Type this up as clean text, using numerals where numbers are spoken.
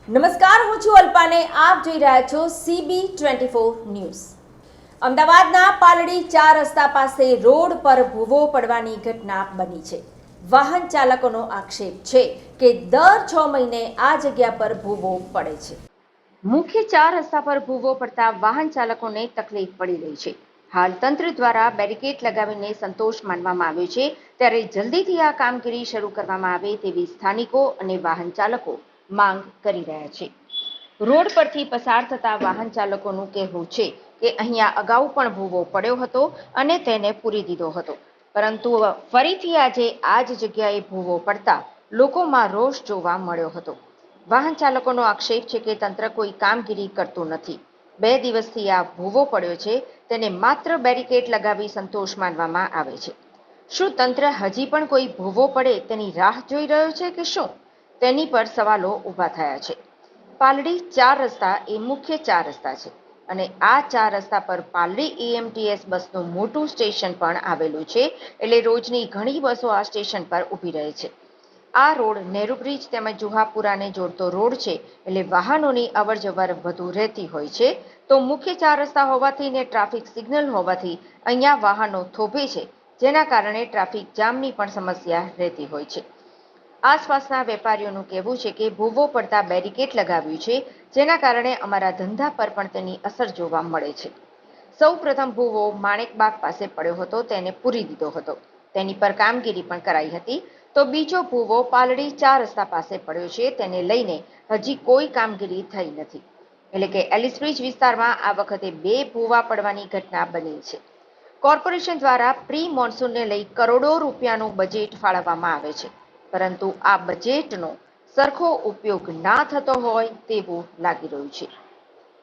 નમસ્કાર, હું છું અલ્પાને. આપ જોઈ રહ્યા છો CB24 ન્યૂઝ. અમદાવાદના પાલડી 4 રસ્તા પાસે રોડ પર ભૂવો પડવાની ઘટના બની છે. વાહન ચાલકોનો આક્ષેપ છે કે દર 6 મહિને આ જગ્યા પર ભૂવો પડે છે. મુખ્ય 4 રસ્તા પર ભૂવો પડતા વાહન ચાલકોને તકલીફ પડી રહી છે. હાલ તંત્ર દ્વારા બેરિકેડ લગાવીને સંતોષ માનવામાં આવ્યો છે, ત્યારે જલ્દીથી આ કામગીરી શરૂ કરવામાં આવે તેવી સ્થાનિકો અને વાહન ચાલકો માંગ કરી રહ્યા છે. રોડ પરથી પસાર થતા વાહન ચાલકોનું કહેવું છે કે અહીંયા અગાઉ પણ ભૂવો પડ્યો હતો અને તેને પૂરી દીધો હતો, પરંતુ ફરીથી આજે આ જ જગ્યાએ ભૂવો પડતા લોકોમાં રોષ જોવા મળ્યો હતો. વાહન ચાલકોનો આક્ષેપ છે કે તંત્ર કોઈ કામગીરી કરતું નથી. 2 દિવસથી આ ભૂવો પડ્યો છે, તેને માત્ર બેરિકેડ લગાવી સંતોષ માનવામાં આવે છે. શું તંત્ર હજી પણ કોઈ ભૂવો પડે તેની રાહ જોઈ રહ્યો છે કે શું? તેની પર સવાલો ઊભા થયા છે. પાલડી 4 રસ્તા એ મુખ્ય 4 રસ્તા છે અને આ 4 રસ્તા પર પાલડી EMTS બસનું મોટું સ્ટેશન પણ આવેલું છે, એટલે રોજની ઘણી બસો આ સ્ટેશન પર ઊભી રહે છે. આ રોડ નેહરુ બ્રિજ તેમજ જુહાપુરાને જોડતો રોડ છે, એટલે વાહનોની અવરજવર વધુ રહેતી હોય છે. તો મુખ્ય 4 રસ્તા હોવાથી ને ટ્રાફિક સિગ્નલ હોવાથી અહીંયા વાહનો થોભે છે, જેના કારણે ટ્રાફિક જામની પણ સમસ્યા રહેતી હોય છે. આસપાસના વેપારીઓનું કહેવું છે કે ભૂવો પડતા બેરિકેડ લગાવ્યું છે, જેના કારણે અમારા ધંધા પર પણ તેની અસર જોવા મળે છે. સૌ પ્રથમ ભૂવો માણેકબાગ પાસે પડ્યો હતો, તેને પૂરી દીધો હતો, તેની પર કામગીરી પણ કરાઈ હતી. તો બીજો ભૂવો પાલડી 4 રસ્તા પાસે પડ્યો છે, તેને લઈને હજી કોઈ કામગીરી થઈ નથી. એટલે કે એલિસ બ્રિજ વિસ્તારમાં આ વખતે 2 ભૂવા પડવાની ઘટના બની છે. કોર્પોરેશન દ્વારા પ્રી મોન્સૂનને લઈ કરોડો રૂપિયાનું બજેટ ફાળવવામાં આવે છે, પરંતુ આ બજેટનો સરખો ઉપયોગ ના થતો હોય તેવું લાગી રહ્યું છે.